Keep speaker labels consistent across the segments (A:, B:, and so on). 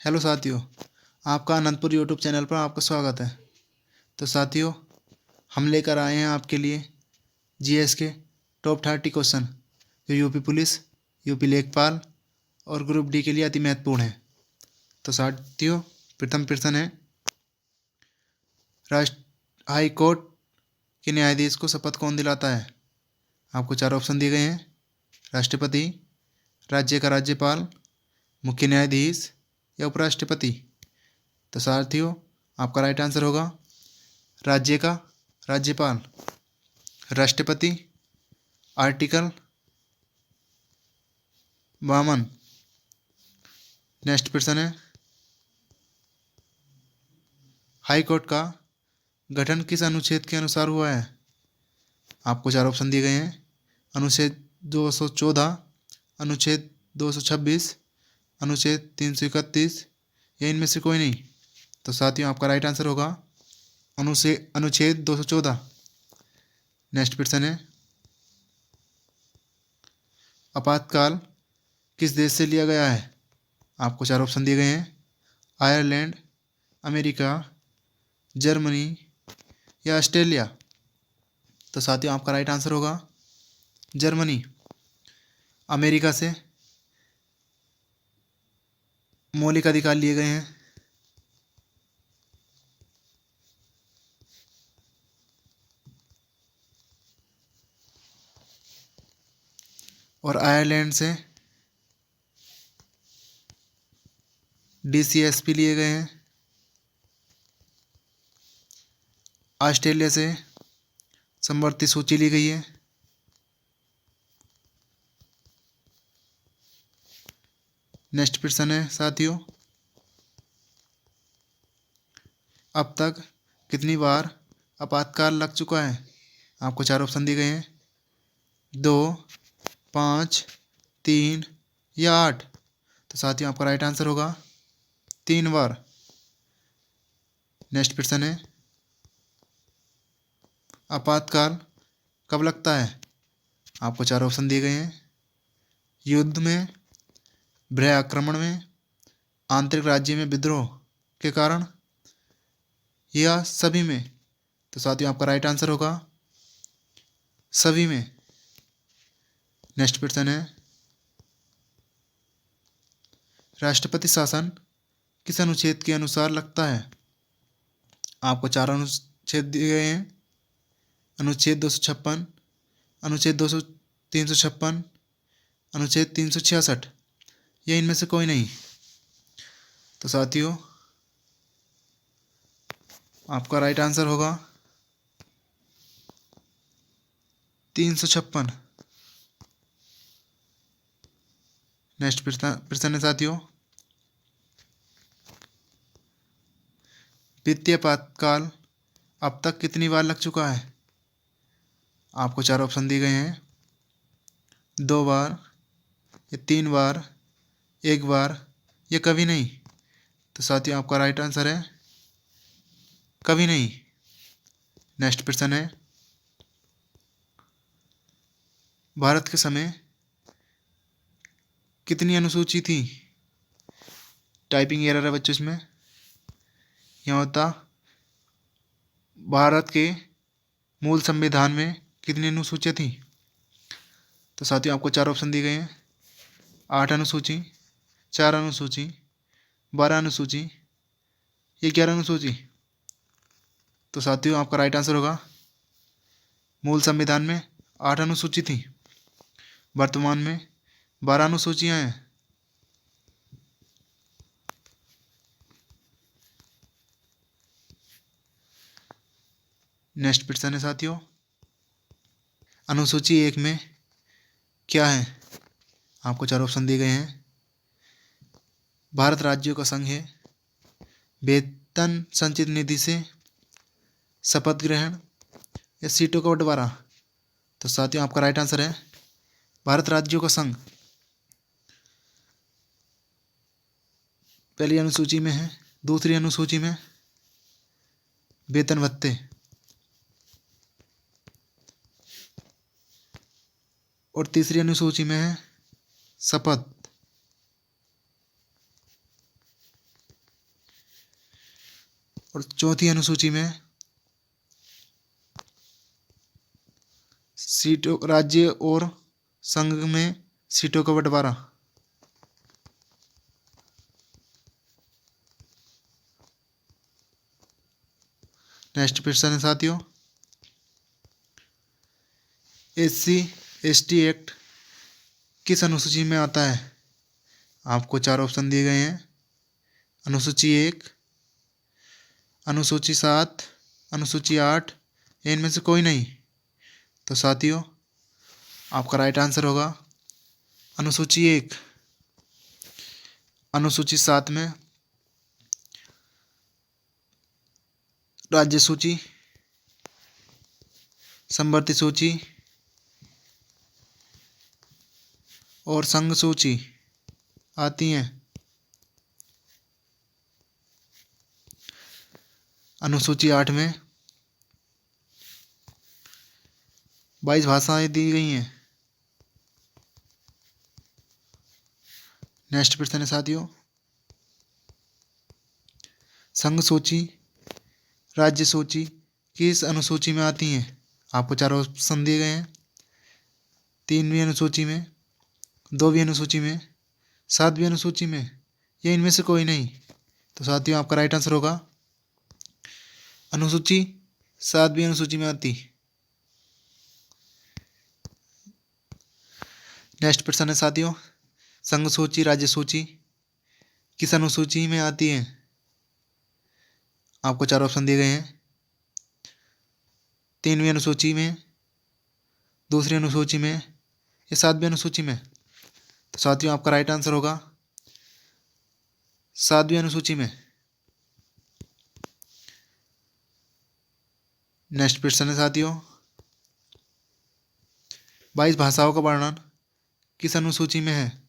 A: Hello साथियों, आपका Anantapur YouTube channel पर आपका स्वागत है। तो साथियों, हम लेकर आए हैं आपके लिए जीएस के टॉप 30 क्वेश्चन जो यूपी पुलिस, यूपी लेखपाल और ग्रुप डी के लिए अति महत्वपूर्ण है। तो साथियों, प्रथम प्रश्न है, राष्ट्र हाई कोर्ट के न्यायाधीश को शपथ कौन दिलाता है? आपको 4 ऑप्शन दिए गए हैं। राष्ट्रपति, राज्य का राज्यपाल, मुख्य न्यायाधीश या उपराष्ट्रपति। तो साथियों, आपका राइट आंसर होगा राज्य का राज्यपाल। राष्ट्रपति, आर्टिकल 52। नेक्स्ट प्रश्न है, हाई कोर्ट का गठन किस अनुच्छेद के अनुसार हुआ है? आपको 4 ऑप्शन दिए गए हैं। अनुच्छेद 214, अनुच्छेद 226, अनुच्छेद 331 या इनमें से कोई नहीं। तो साथियों, आपका राइट आंसर होगा अनुच्छेद 214। नेक्स्ट प्रश्न है, आपातकाल किस देश से लिया गया है? आपको 4 ऑप्शन दिए गए हैं। आयरलैंड, अमेरिका, जर्मनी या ऑस्ट्रेलिया। तो साथियों, आपका राइट आंसर होगा जर्मनी। अमेरिका से मौलिक अधिकार लिए गए हैं। और आयरलैंड से डीसीएसपी लिए गए हैं। ऑस्ट्रेलिया से समवर्ती सूची ली गई है। नेक्स्ट प्रश्न है साथियों, अब तक कितनी बार आपातकाल लग चुका है? आपको 4 ऑप्शन दिए गए हैं। 2, 5, 3 या 8। तो साथियों, आपका राइट आंसर होगा 3 बार। नेक्स्ट प्रश्न है, आपातकाल कब लगता है? आपको 4 ऑप्शन दिए गए हैं। युद्ध में, गृह आक्रमण में, आंतरिक राज्य में विद्रोह के कारण या सभी में। तो साथियों, आपका राइट आंसर होगा सभी में। नेक्स्ट प्रश्न है, राष्ट्रपति शासन किस अनुच्छेद के अनुसार लगता है? आपको 4 अनुच्छेद दिए गए हैं। अनुच्छेद 256, अनुच्छेद 356, अनुच्छेद 366 या इनमें से कोई नहीं। तो साथियों, आपका राइट आंसर होगा 356। नेक्स्ट प्रश्न है साथियों, वित्तीय आपातकाल अब तक कितनी बार लग चुका है? आपको 4 ऑप्शन दिए गए हैं। 2 बार या 3 बार, 1 बार या कभी नहीं। तो साथियों, आपका राइट आंसर है कभी नहीं। नेक्स्ट प्रश्न है, भारत के समय कितनी अनुसूची थी? टाइपिंग एरर है बच्चों इसमें। यहाँ होता भारत के मूल संविधान में कितनी अनुसूचियाँ थी? तो साथियों, आपको 4 ऑप्शन दिए गए हैं। 8 अनुसूची, 4 अनुसूची, 12 अनुसूची या 11 अनुसूची। तो साथियों, आपका राइट आंसर होगा मूल संविधान में 8 अनुसूची थी। वर्तमान में 12 अनुसूचियाँ हैं। नेक्स्ट प्रश्न है साथियों, अनुसूची 1 में क्या है? आपको 4 ऑप्शन दिए गए हैं। भारत राज्यों का संघ है, वेतन संचित निधि से, शपथ ग्रहण या सीटों का बंटवारा। तो साथियों, आपका राइट आंसर है भारत राज्यों का संघ। पहली अनुसूची में है। दूसरी अनुसूची में वेतन भत्ते और तीसरी अनुसूची में है शपथ। और चौथी अनुसूची में सीटों, राज्य और संघ में सीटों का बंटवारा। नेक्स्ट प्रश्न है साथियों, SC/ST एक्ट किस अनुसूची में आता है? आपको चार ऑप्शन दिए गए हैं। अनुसूची 1, अनुसूची 7, अनुसूची 8 या इनमें से कोई नहीं। तो साथियों आपका राइट आंसर होगा अनुसूची 1। अनुसूची 7 में राज्य सूची, समवर्ती सूची और संघ सूची आती हैं। अनुसूची 8 में 22 भाषाएं दी गई हैं। नेक्स्ट प्रश्न है साथियों, संघ सूची, राज्य सूची किस अनुसूची में आती हैं? आपको चार ऑप्शन दिए गए हैं। 3वीं अनुसूची में, 2वीं अनुसूची में, 7वीं अनुसूची में या इनमें से कोई नहीं। तो साथियों आपका राइट आंसर होगा अनुसूची 7वीं अनुसूची में आती। नेक्स्ट प्रश्न है साथियों, संघ सूची, राज्य सूची किस अनुसूची में आती है? आपको चार ऑप्शन दिए गए हैं। 3वीं अनुसूची में, 2री अनुसूची में या 7वीं अनुसूची में। तो साथियों आपका राइट आंसर होगा 7वीं अनुसूची में। नेक्स्ट प्रश्न है साथियों, 22 भाषाओं का वर्णन किस अनुसूची में है?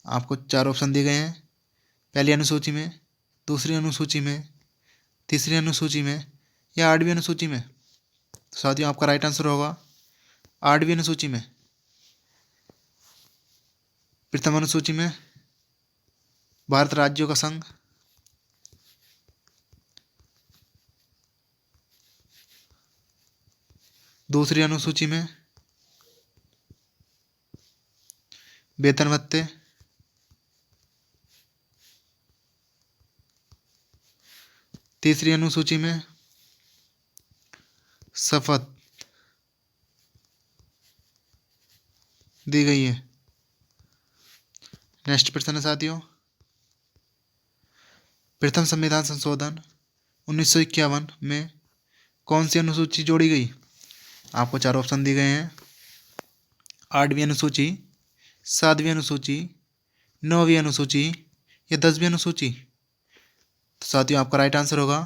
A: आपको चार ऑप्शन दिए गए हैं। पहली अनुसूची में, दूसरी अनुसूची में, तीसरी अनुसूची में या 8वीं अनुसूची में। तो साथियों आपका राइट आंसर होगा 8वीं अनुसूची में। प्रथम अनुसूची में भारत राज्यों का संघ, दूसरी अनुसूची में वेतन भत्ते, तीसरी अनुसूची में शपथ दी गई है। नेक्स्ट प्रश्न है साथियों, प्रथम संविधान संशोधन 1951 में कौन सी अनुसूची जोड़ी गई? आपको चार ऑप्शन दिए गए हैं। 8वीं अनुसूची, 7वीं अनुसूची, 9वीं अनुसूची या 10वीं अनुसूची। तो साथियों आपका राइट आंसर होगा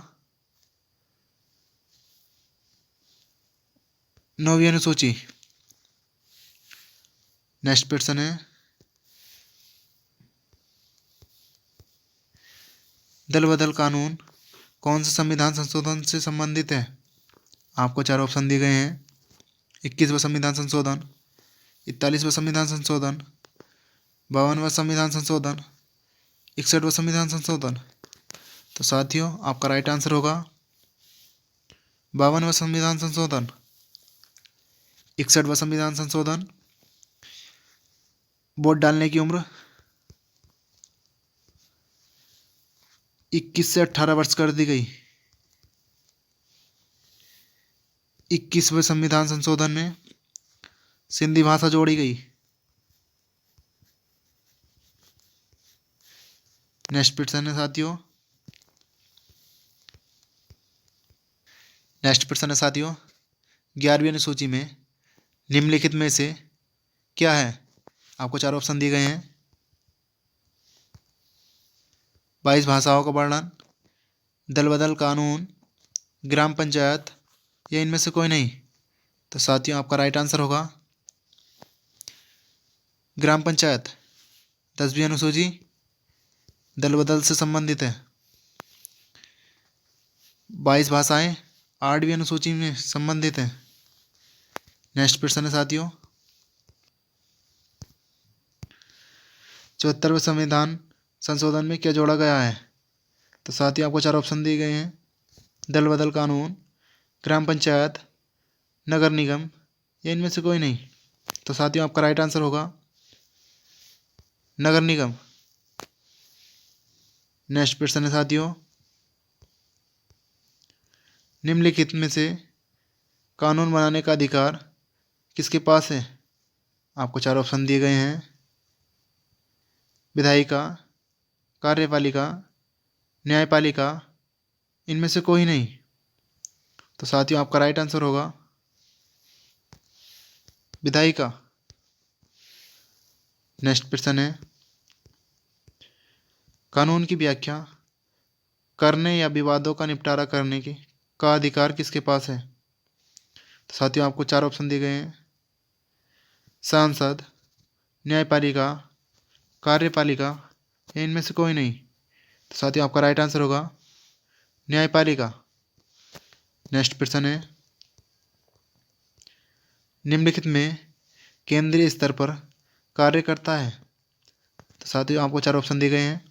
A: 9वीं अनुसूची। नेक्स्ट प्रश्न है, दल बदल कानून कौन से संविधान संशोधन से संबंधित है? आपको चार ऑप्शन दिए गए हैं। 21वां संविधान संशोधन, 41वां संविधान संशोधन, 52वां संविधान संशोधन, 61वां संविधान संशोधन। तो साथियों आपका राइट आंसर होगा 52वां संविधान संशोधन। 61वां संविधान संशोधन, वोट डालने की उम्र 21 से 18 वर्ष कर दी गई। 21वें संविधान संशोधन में सिंधी भाषा जोड़ी गई। नेक्स्ट प्रश्न है साथियों, नेक्स्ट प्रश्न है साथियों, 11वीं अनुसूची में निम्नलिखित में से क्या है? आपको चार ऑप्शन दिए गए हैं। 22 भाषाओं का वर्णन, दल बदल कानून, ग्राम पंचायत या इनमें से कोई नहीं। तो साथियों आपका राइट आंसर होगा ग्राम पंचायत। 10वीं अनुसूची दल बदल से संबंधित है। 22 भाषाएं 8वीं अनुसूची में संबंधित है। नेक्स्ट प्रश्न है साथियों, 74वें संविधान संशोधन में क्या जोड़ा गया है? तो साथियों आपको चार ऑप्शन दिए गए हैं। दल बदल कानून, ग्राम पंचायत, नगर निगम, या इनमें से कोई नहीं। तो साथियों आपका राइट आंसर होगा नगर निगम। नेक्स्ट प्रश्न है साथियों, निम्नलिखित में से कानून बनाने का अधिकार किसके पास है? आपको चार ऑप्शन दिए गए हैं। विधायिका, कार्यपालिका, न्यायपालिका, इनमें से कोई नहीं। तो साथियों आपका राइट आंसर होगा विधायिका। नेक्स्ट प्रश्न है, कानून की व्याख्या करने या विवादों का निपटारा करने की का अधिकार किसके पास है? तो साथियों आपको चार ऑप्शन दिए गए हैं। सांसद, न्यायपालिका, कार्यपालिका, या इनमें से कोई नहीं। तो साथियों आपका राइट आंसर होगा न्यायपालिका। नेक्स्ट प्रश्न है, निम्नलिखित में केंद्रीय स्तर पर कार्य करता है? तो साथियों आपको चार ऑप्शन दिए गए हैं।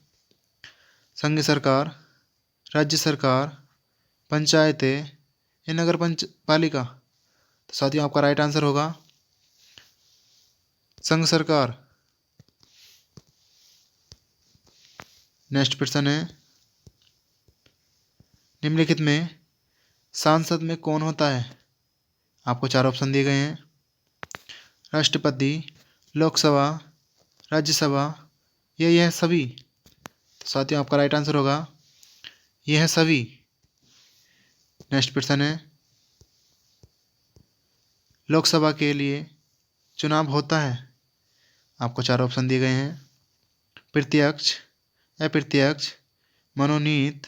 A: संघ सरकार, राज्य सरकार, पंचायतें, या नगर पालिका। तो साथियों आपका राइट आंसर होगा संघ सरकार। नेक्स्ट प्रश्न है, निम्नलिखित में सांसद में कौन होता है? आपको चार ऑप्शन दिए गए हैं। राष्ट्रपति, लोकसभा, राज्यसभा, या यह सभी। तो साथियों आपका राइट आंसर होगा यह सभी। नेक्स्ट प्रश्न है, लोकसभा के लिए चुनाव होता है? आपको चार ऑप्शन दिए गए हैं। प्रत्यक्ष, अप्रत्यक्ष, मनोनीत,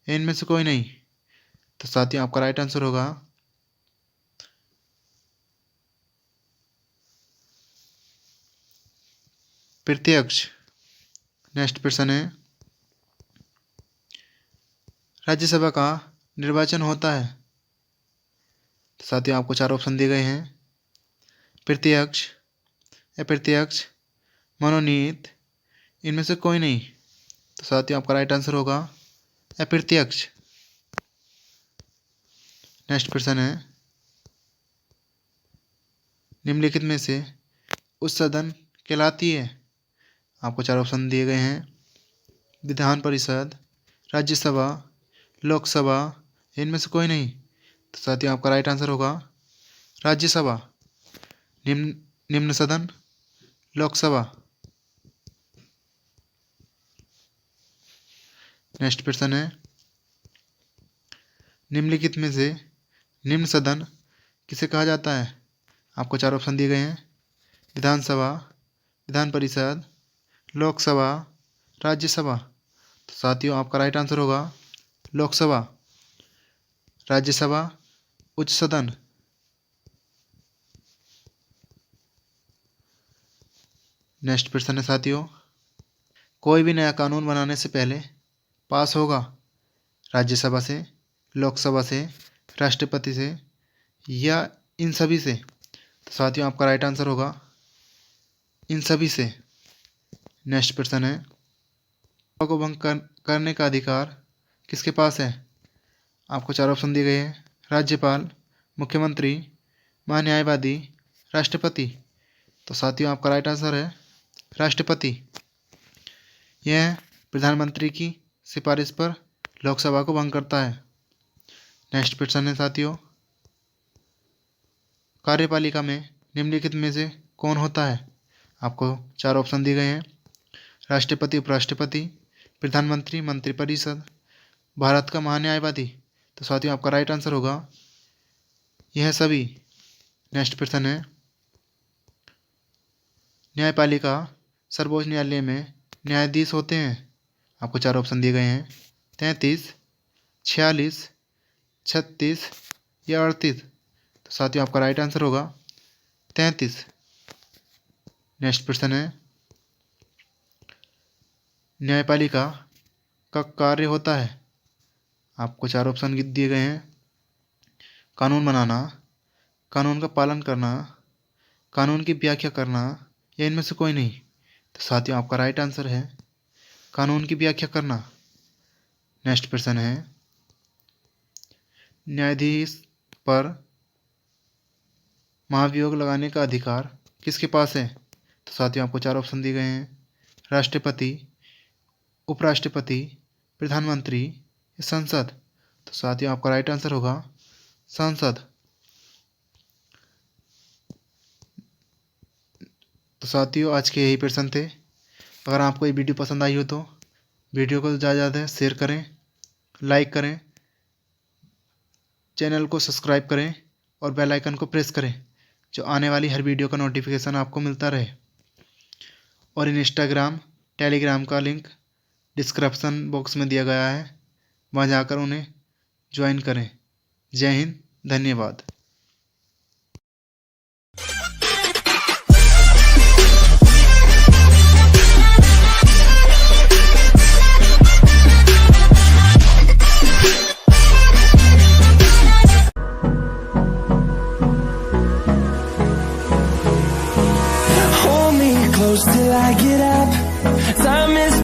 A: इनमें से कोई नहीं। तो साथियों आपका राइट आंसर होगा प्रत्यक्ष। नेक्स्ट प्रश्न है, राज्यसभा का निर्वाचन होता है? तो साथियों आपको चार ऑप्शन दिए गए हैं। प्रत्यक्ष, अप्रत्यक्ष, मनोनीत, इनमें से कोई नहीं। तो साथियों आपका राइट आंसर होगा अप्रत्यक्ष। नेक्स्ट प्रश्न है, निम्नलिखित में से उच्च सदन कहलाती है? आपको चार ऑप्शन दिए गए हैं। विधान परिषद, राज्यसभा, लोकसभा, इनमें से कोई नहीं। तो साथियों आपका राइट आंसर होगा राज्यसभा। निम्न निम्न सदन लोकसभा। नेक्स्ट प्रश्न है, निम्नलिखित में से निम्न सदन किसे कहा जाता है? आपको चार ऑप्शन दिए गए हैं। विधानसभा, विधान परिषद, लोकसभा, राज्यसभा। तो साथियों आपका राइट आंसर होगा लोकसभा। राज्यसभा उच्च सदन। नेक्स्ट प्रश्न है साथियों, कोई भी नया कानून बनाने से पहले पास होगा राज्यसभा से, लोकसभा से, राष्ट्रपति से, या इन सभी से? तो साथियों आपका राइट आंसर होगा इन सभी से। नेक्स्ट प्रश्न है, को भंग करने का अधिकार किसके पास है? आपको चार ऑप्शन दिए गए हैं। राज्यपाल, मुख्यमंत्री, महान्यायवादी, राष्ट्रपति। तो साथियों आपका राइट आंसर है राष्ट्रपति। यह प्रधानमंत्री की सिफारिश पर लोकसभा को भंग करता है। नेक्स्ट प्रश्न है साथियों, कार्यपालिका में निम्नलिखित में से कौन होता है? आपको चार ऑप्शन दिए गए हैं। राष्ट्रपति, उपराष्ट्रपति, प्रधानमंत्री, मंत्रिपरिषद, भारत का महान्यायवादी। तो साथियों आपका राइट आंसर होगा यह सभी। नेक्स्ट प्रश्न है, न्यायपालिका सर्वोच्च न्यायालय में न्यायाधीश होते हैं? आपको चार ऑप्शन दिए गए हैं। 33, 46, 36, या 38। तो साथियों आपका राइट आंसर होगा 33। नेक्स्ट प्रश्न है, न्यायपालिका का कार्य होता है? आपको चार ऑप्शन दिए गए हैं। कानून बनाना, कानून का पालन करना, कानून की व्याख्या करना, या इनमें से कोई नहीं। तो साथियों आपका राइट आंसर है कानून की व्याख्या करना। नेक्स्ट प्रश्न है, न्यायाधीश पर महाभियोग लगाने का अधिकार किसके पास है? तो साथियों आपको 4 ऑप्शन दिए गए हैं, राष्ट्रपति, उपराष्ट्रपति, प्रधानमंत्री या संसद। तो साथियों आपका राइट आंसर होगा संसद। तो साथियों आज के यही प्रश्न थे। अगर आपको ये वीडियो पसंद आई हो तो वीडियो को ज़्यादा से ज़्यादा शेयर करें, लाइक करें, चैनल को सब्सक्राइब करें और बेल आइकन को प्रेस करें, जो आने वाली हर वीडियो का नोटिफिकेशन आपको मिलता रहे। और इंस्टाग्राम, टेलीग्राम का लिंक डिस्क्रिप्शन बॉक्स में दिया गया है, वहाँ जाकर उन्हें ज्वाइन करें। जय हिंद, धन्यवाद।
B: Hold me close till I get up. Time is